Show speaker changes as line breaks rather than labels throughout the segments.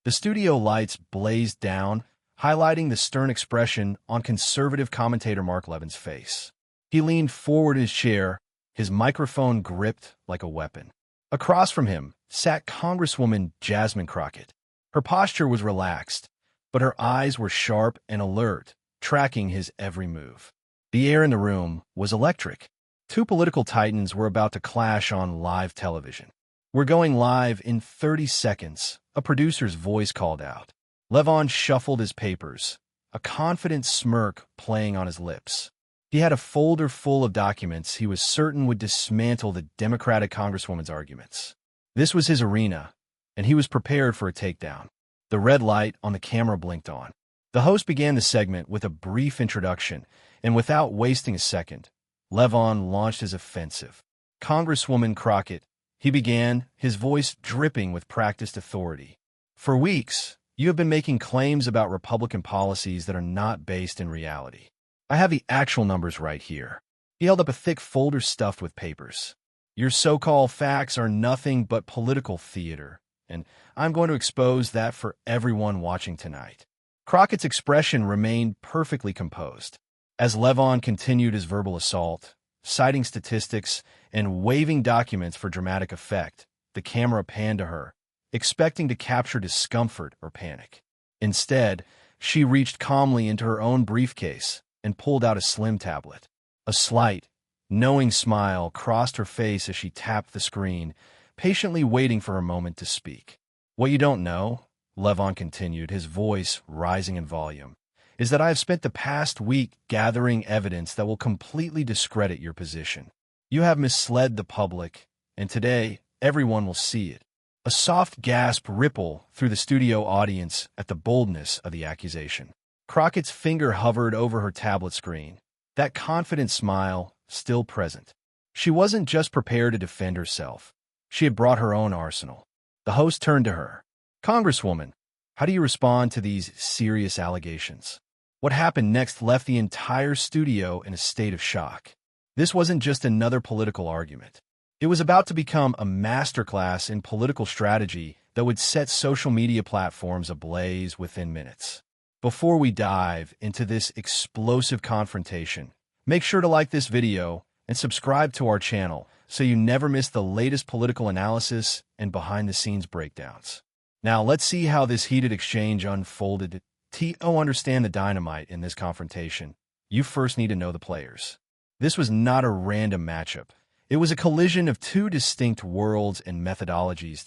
The studio lights blazed down, highlighting the stern expression on conservative commentator Mark Levin's face. He leaned forward in his chair, his microphone gripped like a weapon. Across from him sat Congresswoman Jasmine Crockett. Her posture was relaxed, but her eyes were sharp and alert, tracking his every move. The air in the room was electric. Two political titans were about to clash on live television. "We're going live in 30 seconds, a producer's voice called out. Levan shuffled his papers, a confident smirk playing on his lips. He had a folder full of documents he was certain would dismantle the Democratic Congresswoman's arguments. This was his arena, and he was prepared for a takedown. The red light on the camera blinked on. The host began the segment with a brief introduction, and without wasting a second, Levan launched his offensive. "Congresswoman Crockett," he began, his voice dripping with practiced authority. "For weeks, you have been making claims about Republican policies that are not based in reality. I have the actual numbers right here." He held up a thick folder stuffed with papers. "Your so-called facts are nothing but political theater, and I'm going to expose that for everyone watching tonight." Crockett's expression remained perfectly composed. As Levan continued his verbal assault, citing statistics and waving documents for dramatic effect, the camera panned to her, expecting to capture discomfort or panic. Instead, she reached calmly into her own briefcase and pulled out a slim tablet. A slight, knowing smile crossed her face as she tapped the screen, patiently waiting for a moment to speak. "What you don't know," Levan continued, his voice rising in volume, "is that I have spent the past week gathering evidence that will completely discredit your position. You have misled the public, and today everyone will see it." A soft gasp rippled through the studio audience at the boldness of the accusation. Crockett's finger hovered over her tablet screen, that confident smile still present. She wasn't just prepared to defend herself. She had brought her own arsenal. The host turned to her. "Congresswoman, how do you respond to these serious allegations?" What happened next left the entire studio in a state of shock. This wasn't just another political argument. It was about to become a masterclass in political strategy that would set social media platforms ablaze within minutes. Before we dive into this explosive confrontation, make sure to like this video and subscribe to our channel so you never miss the latest political analysis and behind-the-scenes breakdowns. Now, let's see how this heated exchange unfolded. To understand the dynamite in this confrontation, you first need to know the players. This was not a random matchup. It was a collision of two distinct worlds and methodologies.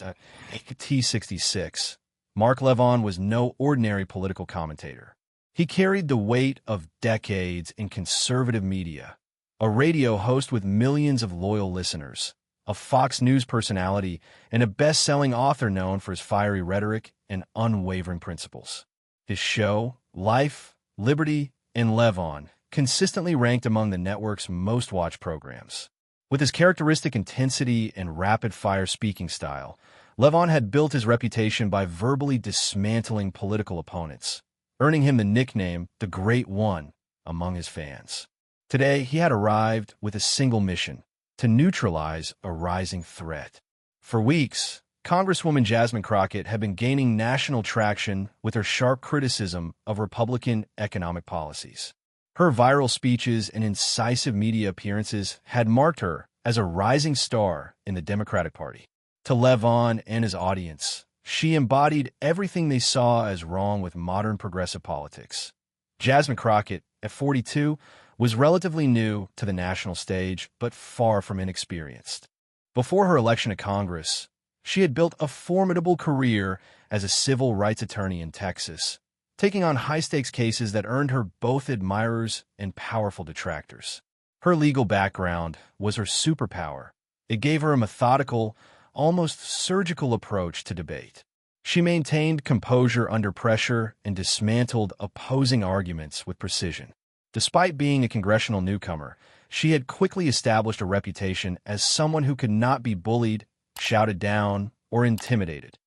T66. Mark Levan was no ordinary political commentator. He carried the weight of decades in conservative media, a radio host with millions of loyal listeners, a Fox News personality, and a best-selling author known for his fiery rhetoric and unwavering principles. His show, Life, Liberty, and Levan, consistently ranked among the network's most-watched programs. With his characteristic intensity and rapid-fire speaking style, Levan had built his reputation by verbally dismantling political opponents, earning him the nickname The Great One among his fans. Today, he had arrived with a single mission: to neutralize a rising threat. For weeks, Congresswoman Jasmine Crockett had been gaining national traction with her sharp criticism of Republican economic policies. Her viral speeches and incisive media appearances had marked her as a rising star in the Democratic Party. To Levan and his audience, she embodied everything they saw as wrong with modern progressive politics. Jasmine Crockett, at 42, was relatively new to the national stage, but far from inexperienced. Before her election to Congress, she had built a formidable career as a civil rights attorney in Texas, taking on high-stakes cases that earned her both admirers and powerful detractors. Her legal background was her superpower. It gave her a methodical, almost surgical approach to debate. She maintained composure under pressure and dismantled opposing arguments with precision. Despite being a congressional newcomer, she had quickly established a reputation as someone who could not be bullied, shouted down, or intimidated.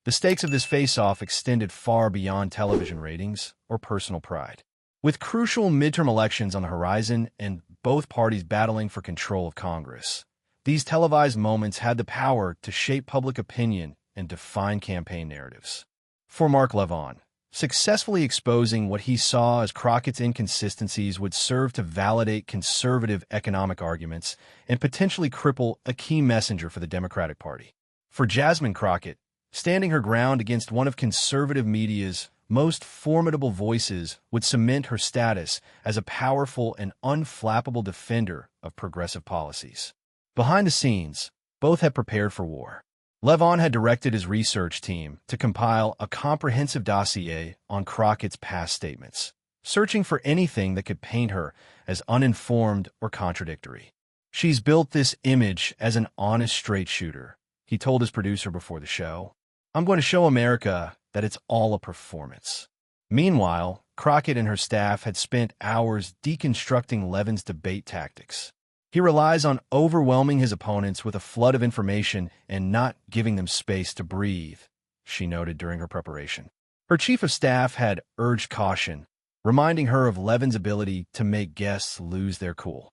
The stakes of this face-off extended far beyond television ratings or personal pride. With crucial midterm elections on the horizon and both parties battling for control of Congress, these televised moments had the power to shape public opinion and define campaign narratives. for Mark Levan. Successfully exposing what he saw as Crockett's inconsistencies would serve to validate conservative economic arguments and potentially cripple a key messenger for the Democratic Party. For Jasmine Crockett, standing her ground against one of conservative media's most formidable voices would cement her status as a powerful and unflappable defender of progressive policies. Behind the scenes, both had prepared for war. Levan had directed his research team to compile a comprehensive dossier on Crockett's past statements, searching for anything that could paint her as uninformed or contradictory. "She's built this image as an honest straight shooter," he told his producer before the show. "I'm going to show America that it's all a performance." Meanwhile, Crockett and her staff had spent hours deconstructing Levin's debate tactics. He relies on overwhelming his opponents with a flood of information and not giving them space to breathe, she noted during her preparation. Her chief of staff had urged caution, reminding her of Levin's ability to make guests lose their cool.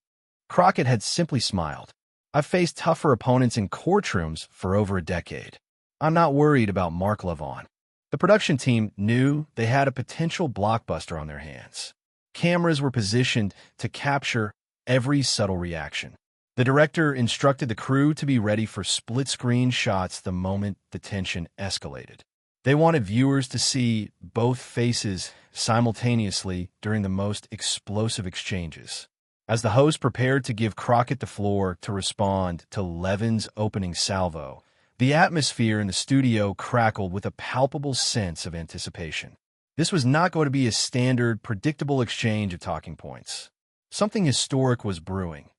Crockett had simply smiled. "I've faced tougher opponents in courtrooms for over a decade. I'm not worried about Mark Levan." The production team knew they had a potential blockbuster on their hands. Cameras were positioned to capture every subtle reaction. The director instructed the crew to be ready for split-screen shots the moment the tension escalated. They wanted viewers to see both faces simultaneously during the most explosive exchanges. As the host prepared to give Crockett the floor to respond to Levin's opening salvo, the atmosphere in the studio crackled with a palpable sense of anticipation. This was not going to be a standard, predictable exchange of talking points. Something historic was brewing.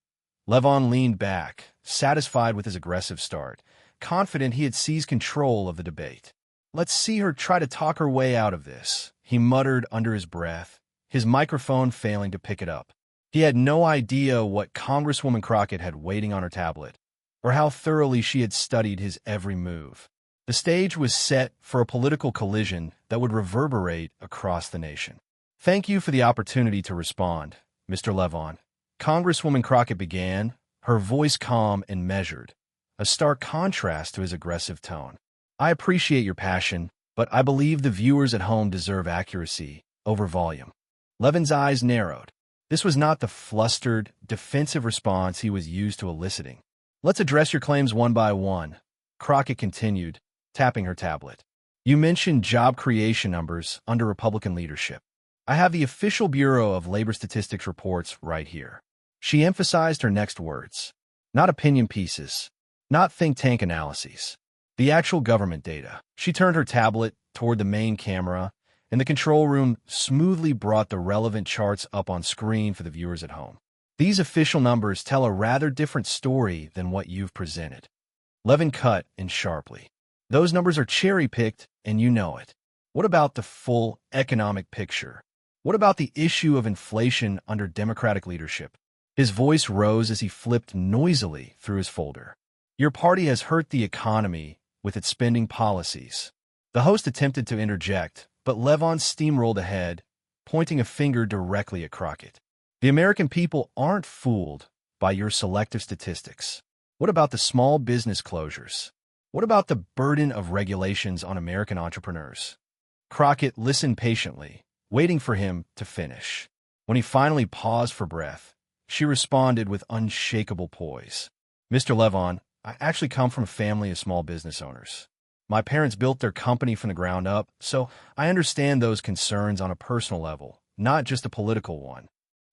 Levan leaned back, satisfied with his aggressive start, confident he had seized control of the debate. "Let's see her try to talk her way out of this," he muttered under his breath, his microphone failing to pick it up. He had no idea what Congresswoman Crockett had waiting on her tablet, or how thoroughly she had studied his every move. The stage was set for a political collision that would reverberate across the nation. "Thank you for the opportunity to respond, Mr. Levan," Congresswoman Crockett began, her voice calm and measured, a stark contrast to his aggressive tone. "I appreciate your passion, but I believe the viewers at home deserve accuracy over volume." Levin's eyes narrowed. This was not the flustered, defensive response he was used to eliciting. "Let's address your claims one by one," Crockett continued, tapping her tablet. "You mentioned job creation numbers under Republican leadership. I have the official Bureau of Labor Statistics reports right here." She emphasized her next words. Not opinion pieces, not think tank analyses. The actual government data. She turned her tablet toward the main camera, and the control room smoothly brought the relevant charts up on screen for the viewers at home. "These official numbers tell a rather different story than what you've presented." Levin cut in sharply. "Those numbers are cherry-picked, and you know it. What about the full economic picture? What about the issue of inflation under Democratic leadership?" His voice rose as he flipped noisily through his folder. "Your party has hurt the economy with its spending policies." The host attempted to interject, but Levan steamrolled ahead, pointing a finger directly at Crockett. "The American people aren't fooled by your selective statistics. What about the small business closures? What about the burden of regulations on American entrepreneurs?" Crockett listened patiently, waiting for him to finish. When he finally paused for breath, she responded with unshakable poise. "Mr. Levan, I actually come from a family of small business owners. My parents built their company from the ground up, so I understand those concerns on a personal level, not just a political one."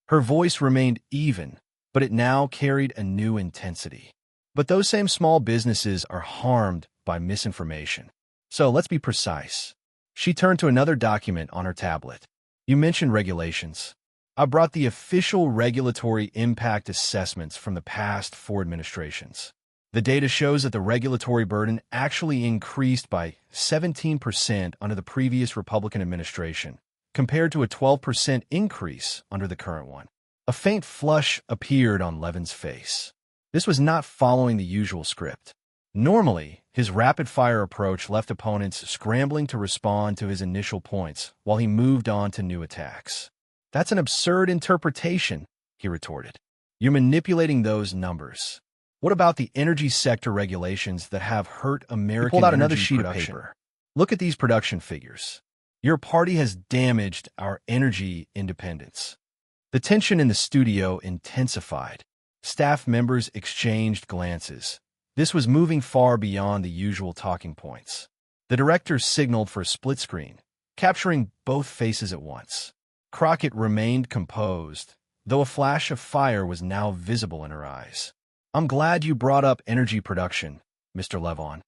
Her voice remained even, but it now carried a new intensity. "But those same small businesses are harmed by misinformation. So let's be precise." She turned to another document on her tablet. "You mentioned regulations. I brought the official regulatory impact assessments from the past 4 administrations. The data shows that the regulatory burden actually increased by 17% under the previous Republican administration, compared to a 12% increase under the current one." A faint flush appeared on Levin's face. This was not following the usual script. Normally, his rapid-fire approach left opponents scrambling to respond to his initial points while he moved on to new attacks. "That's an absurd interpretation," he retorted. "You're manipulating those numbers. What about the energy sector regulations that have hurt American energy production?" He pulled out another sheet of paper. Look at these production figures. Your party has damaged our energy independence. The tension in the studio intensified. Staff members exchanged glances. This was moving far beyond the usual talking points. The director signaled for a split screen, capturing both faces at once. Crockett remained composed, though a flash of fire was now visible in her eyes. "I'm glad you brought up energy production, Mr. Levan."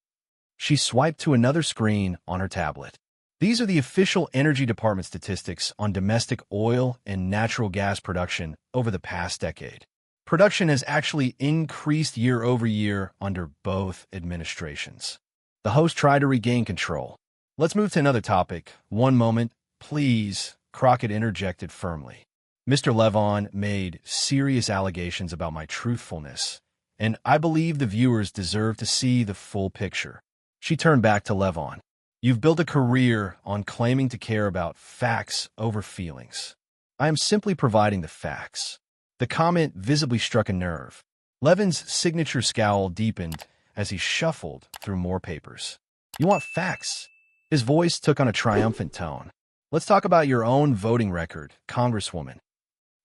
She swiped to another screen on her tablet. These are the official Energy Department statistics on domestic oil and natural gas production over the past decade. Production has actually increased year over year under both administrations. The host tried to regain control. "Let's move to another topic. One moment, please," Crockett interjected firmly. "Mr. Levan made serious allegations about my truthfulness, and I believe the viewers deserve to see the full picture." She turned back to Levan. "You've built a career on claiming to care about facts over feelings. I am simply providing the facts." The comment visibly struck a nerve. Levin's signature scowl deepened as he shuffled through more papers. "You want facts?" His voice took on a triumphant tone. "Let's talk about your own voting record, Congresswoman."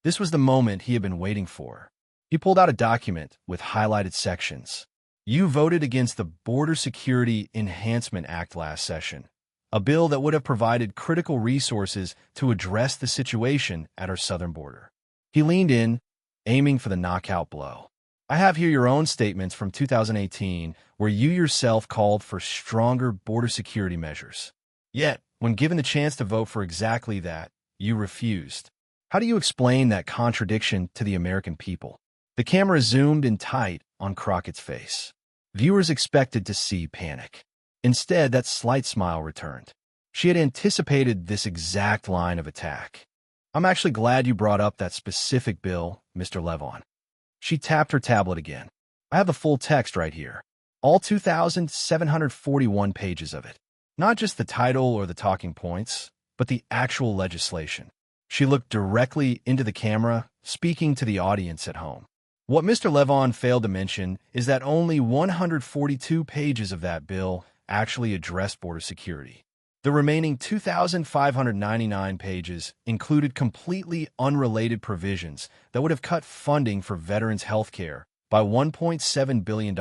This was the moment he had been waiting for. He pulled out a document with highlighted sections. "You voted against the Border Security Enhancement Act last session, a bill that would have provided critical resources to address the situation at our southern border." He leaned in, aiming for the knockout blow. "I have here your own statements from 2018, where you yourself called for stronger border security measures. Yet, when given the chance to vote for exactly that, you refused. How do you explain that contradiction to the American people?" The camera zoomed in tight on Crockett's face. Viewers expected to see panic. Instead, that slight smile returned. She had anticipated this exact line of attack. "I'm actually glad you brought up that specific bill, Mr. Levan." She tapped her tablet again. "I have the full text right here. All 2,741 pages of it. Not just the title or the talking points, but the actual legislation." She looked directly into the camera, speaking to the audience at home. What Mr. Levan failed to mention is that only 142 pages of that bill actually addressed border security. The remaining 2,599 pages included completely unrelated provisions that would have cut funding for veterans' health care by $1.7 billion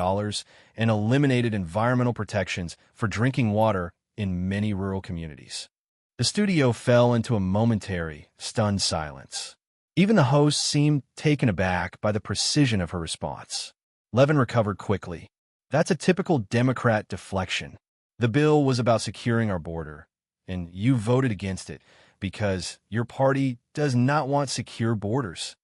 and eliminated environmental protections for drinking water in many rural communities. The studio fell into a momentary, stunned silence. Even the host seemed taken aback by the precision of her response. Levin recovered quickly. "That's a typical Democrat deflection. The bill was about securing our border, and you voted against it because your party does not want secure borders."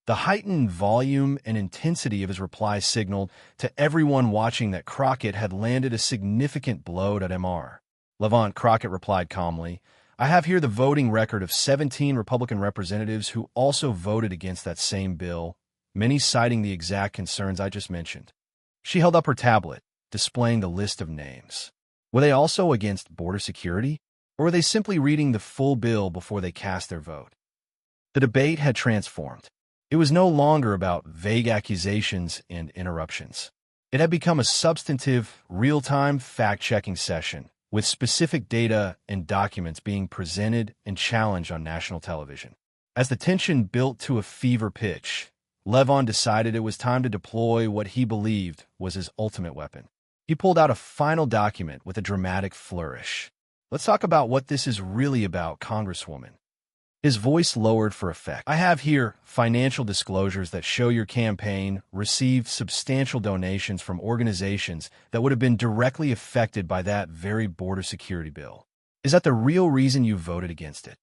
The heightened volume and intensity of his reply signaled to everyone watching that Crockett had landed a significant blow at MR. Levan, Crockett replied calmly, "I have here the voting record of 17 Republican representatives who also voted against that same bill, many citing the exact concerns I just mentioned." She held up her tablet, displaying the list of names. Were they also against border security, or were they simply reading the full bill before they cast their vote? The debate had transformed. It was no longer about vague accusations and interruptions. It had become a substantive, real-time fact-checking session, with specific data and documents being presented and challenged on national television. As the tension built to a fever pitch, Levan decided it was time to deploy what he believed was his ultimate weapon. He pulled out a final document with a dramatic flourish. "Let's talk about what this is really about, Congresswoman." His voice lowered for effect. "I have here financial disclosures that show your campaign received substantial donations from organizations that would have been directly affected by that very border security bill. Is that the real reason you voted against it?"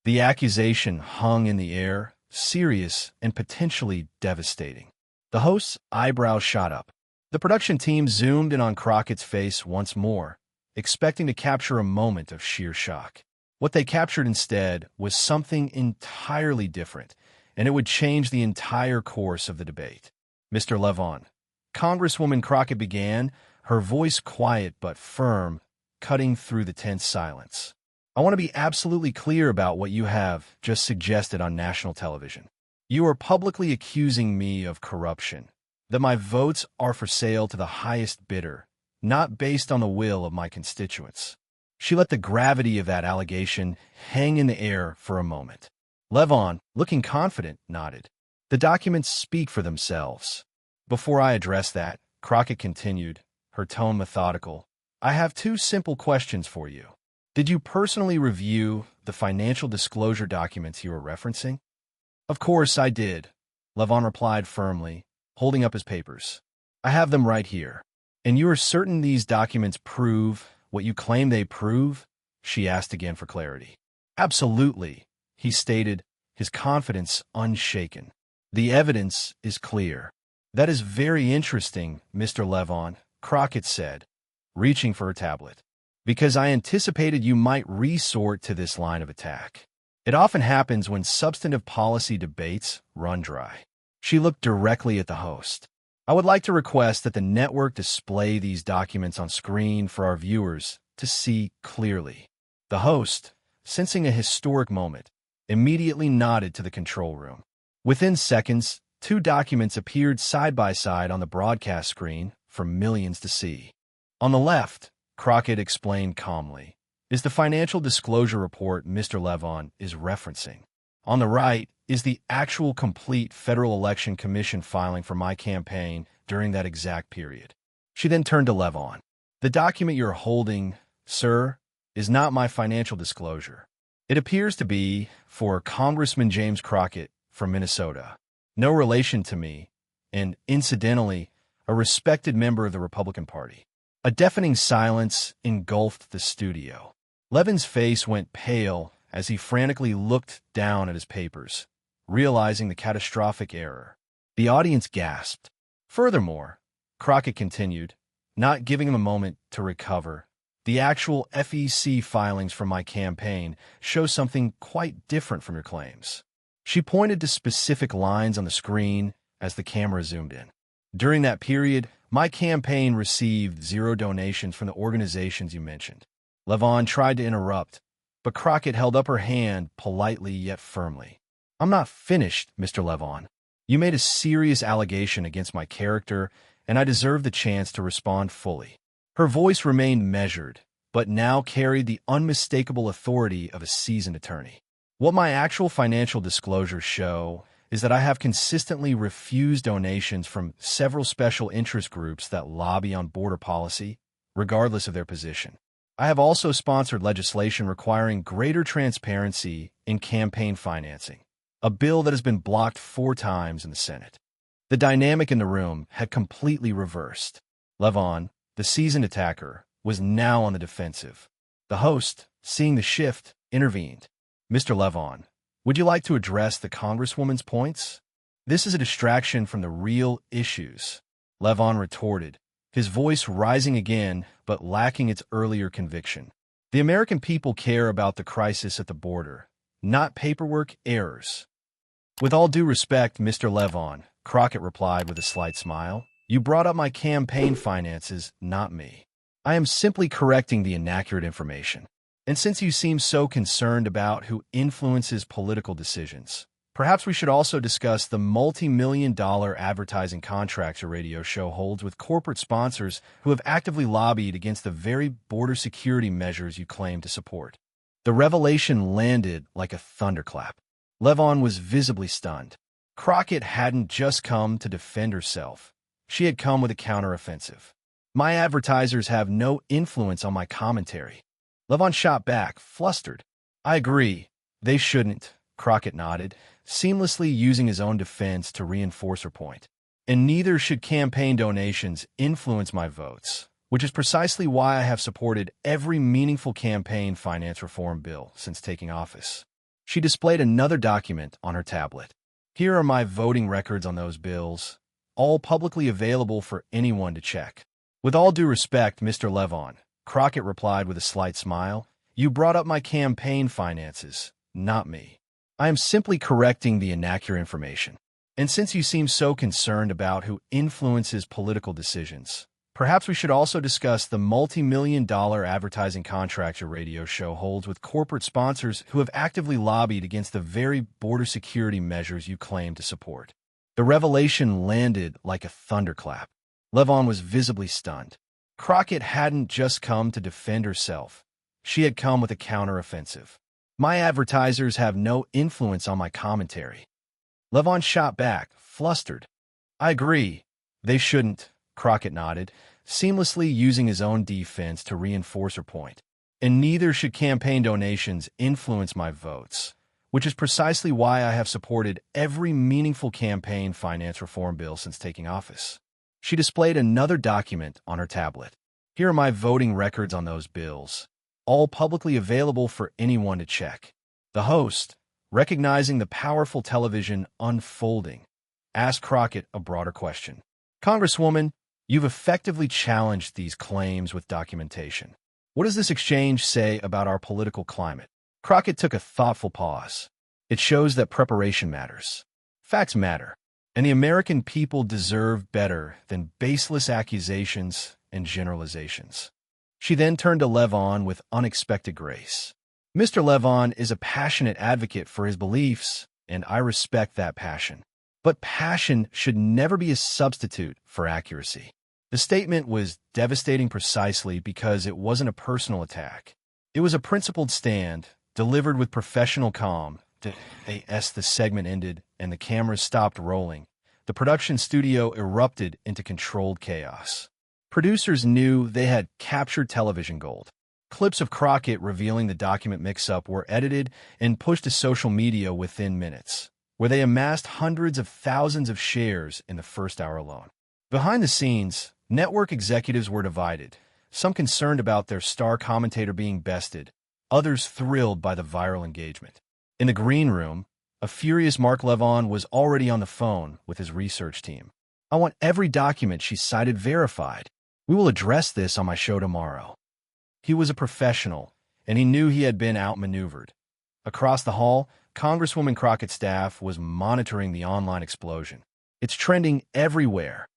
The accusation hung in the air, serious and potentially devastating. The host's eyebrows shot up. The production team zoomed in on Crockett's face once more, expecting to capture a moment of sheer shock. What they captured instead was something entirely different, and it would change the entire course of the debate. "Mr. Levan," Congresswoman Crockett began, her voice quiet but firm, cutting through the tense silence. "I want to be absolutely clear about what you have just suggested on national television. You are publicly accusing me of corruption, that my votes are for sale to the highest bidder, not based on the will of my constituents." She let the gravity of that allegation hang in the air for a moment. Levan, looking confident, nodded. The documents speak for themselves. Before I address that, Crockett continued, her tone methodical, I have two simple questions for you. Did you personally review the financial disclosure documents you were referencing? Of course I did, Levan replied firmly, holding up his papers. I have them right here. And you are certain these documents prove what you claim they prove? She asked again for clarity. Absolutely, he stated, his confidence unshaken. The evidence is clear. That is very interesting, Mr. Levan, Crockett said, reaching for her tablet, because I anticipated you might resort to this line of attack. It often happens when substantive policy debates run dry. She looked directly at the host. I would like to request that the network display these documents on screen for our viewers to see clearly. The host, sensing a historic moment, immediately nodded to the control room. Within seconds, two documents appeared side by side on the broadcast screen for millions to see. On the left, Crockett explained calmly, is the financial disclosure report Mr. Levan is referencing. On the right is the actual complete Federal Election Commission filing for my campaign during that exact period. She then turned to Levan. The document you're holding, sir, is not my financial disclosure. It appears to be for Congressman James Crockett from Minnesota. No relation to me, and incidentally, a respected member of the Republican Party. A deafening silence engulfed the studio. Levin's face went pale as he frantically looked down at his papers, realizing the catastrophic error. The audience gasped. Furthermore, Crockett continued, not giving him a moment to recover, the actual FEC filings from my campaign show something quite different from your claims. She pointed to specific lines on the screen as the camera zoomed in. During that period, my campaign received 0 donations from the organizations you mentioned. Levan tried to interrupt, but Crockett held up her hand politely yet firmly. I'm not finished, Mr. Levan. You made a serious allegation against my character, and I deserve the chance to respond fully. Her voice remained measured, but now carried the unmistakable authority of a seasoned attorney. What my actual financial disclosures show is that I have consistently refused donations from several special interest groups that lobby on border policy, regardless of their position. I have also sponsored legislation requiring greater transparency in campaign financing, a bill that has been blocked 4 times in the Senate. The dynamic in the room had completely reversed. Levan, the seasoned attacker, was now on the defensive. The host, seeing the shift, intervened. Mr. Levan, would you like to address the Congresswoman's points? This is a distraction from the real issues, Levan retorted, his voice rising again but lacking its earlier conviction. The American people care about the crisis at the border, not paperwork errors. With all due respect, Mr. Levan, Crockett replied with a slight smile, you brought up my campaign finances, not me. I am simply correcting the inaccurate information. And since you seem so concerned about who influences political decisions, perhaps we should also discuss the multi-million-dollar advertising contracts your radio show holds with corporate sponsors who have actively lobbied against the very border security measures you claim to support. The revelation landed like a thunderclap. Levan was visibly stunned. Crockett hadn't just come to defend herself. She had come with a counteroffensive. My advertisers have no influence on my commentary. Levan shot back, flustered. I agree. They shouldn't, Crockett nodded, seamlessly using his own defense to reinforce her point. And neither should campaign donations influence my votes, which is precisely why I have supported every meaningful campaign finance reform bill since taking office. She displayed another document on her tablet. Here are my voting records on those bills, all publicly available for anyone to check. With all due respect, Mr. Levan, Crockett replied with a slight smile, you brought up my campaign finances, not me. I am simply correcting the inaccurate information. And since you seem so concerned about who influences political decisions, perhaps we should also discuss the multi-million-dollar advertising contracts your radio show holds with corporate sponsors who have actively lobbied against the very border security measures you claim to support. The revelation landed like a thunderclap. Levan was visibly stunned. Crockett hadn't just come to defend herself. She had come with a counteroffensive. My advertisers have no influence on my commentary. Levan shot back, flustered. I agree. They shouldn't, Crockett nodded, seamlessly using his own defense to reinforce her point. And neither should campaign donations influence my votes, which is precisely why I have supported every meaningful campaign finance reform bill since taking office. She displayed another document on her tablet. Here are my voting records on those bills, all publicly available for anyone to check. The host, recognizing the powerful television unfolding, asked Crockett a broader question. Congresswoman, you've effectively challenged these claims with documentation. What does this exchange say about our political climate? Crockett took a thoughtful pause. It shows that preparation matters. Facts matter, and the American people deserve better than baseless accusations and generalizations. She then turned to Levan with unexpected grace. Mr. Levan is a passionate advocate for his beliefs, and I respect that passion. But passion should never be a substitute for accuracy. The statement was devastating precisely because it wasn't a personal attack. It was a principled stand, delivered with professional calm. As the segment ended and the cameras stopped rolling, the production studio erupted into controlled chaos. Producers knew they had captured television gold. Clips of Crockett revealing the document mix-up were edited and pushed to social media within minutes, where they amassed hundreds of thousands of shares in the first hour alone. Behind the scenes, network executives were divided, some concerned about their star commentator being bested, others thrilled by the viral engagement. In the green room, a furious Mark Levan was already on the phone with his research team. I want every document she cited verified. We will address this on my show tomorrow. He was a professional, and he knew he had been outmaneuvered. Across the hall, Congresswoman Crockett's staff was monitoring the online explosion. It's trending everywhere.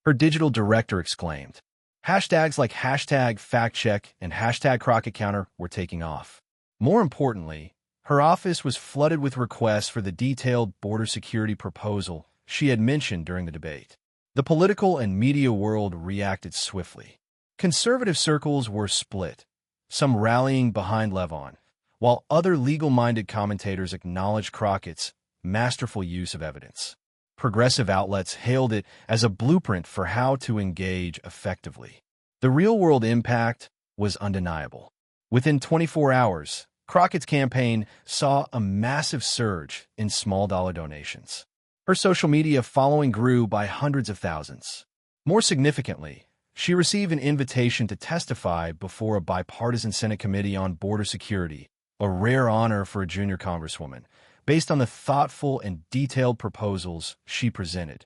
Her digital director exclaimed. Hashtags like hashtag factcheck and hashtag Crockett counter were taking off. More importantly, her office was flooded with requests for the detailed border security proposal she had mentioned during the debate. The political and media world reacted swiftly. Conservative circles were split, some rallying behind Levan, while other legal-minded commentators acknowledged Crockett's masterful use of evidence. Progressive outlets hailed it as a blueprint for how to engage effectively. The real-world impact was undeniable. Within 24 hours, Crockett's campaign saw a massive surge in small-dollar donations. Her social media following grew by hundreds of thousands. More significantly, she received an invitation to testify before a bipartisan Senate Committee on Border Security, a rare honor for a junior congresswoman, based on the thoughtful and detailed proposals she presented.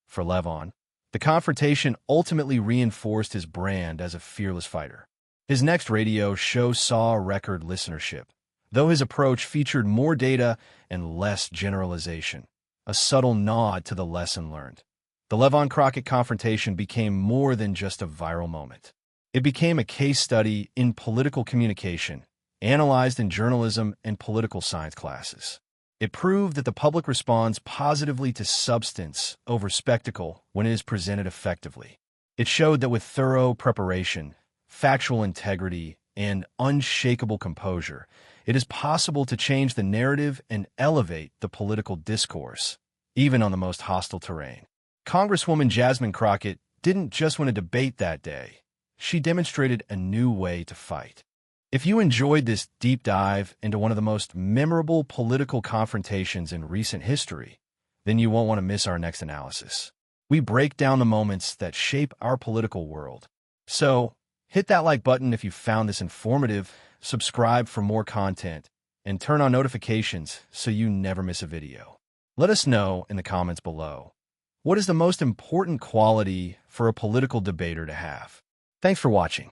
For Levan, the confrontation ultimately reinforced his brand as a fearless fighter. His next radio show saw record listenership, though his approach featured more data and less generalization, a subtle nod to the lesson learned. The Levan-Crockett confrontation became more than just a viral moment. It became a case study in political communication, analyzed in journalism and political science classes. It proved that the public responds positively to substance over spectacle when it is presented effectively. It showed that with thorough preparation, factual integrity, and unshakable composure, it is possible to change the narrative and elevate the political discourse, even on the most hostile terrain. Congresswoman Jasmine Crockett didn't just win a debate that day. She demonstrated a new way to fight. If you enjoyed this deep dive into one of the most memorable political confrontations in recent history, then you won't want to miss our next analysis. We break down the moments that shape our political world. So, hit that like button if you found this informative, subscribe for more content, and turn on notifications so you never miss a video. Let us know in the comments below. What is the most important quality for a political debater to have? Thanks for watching.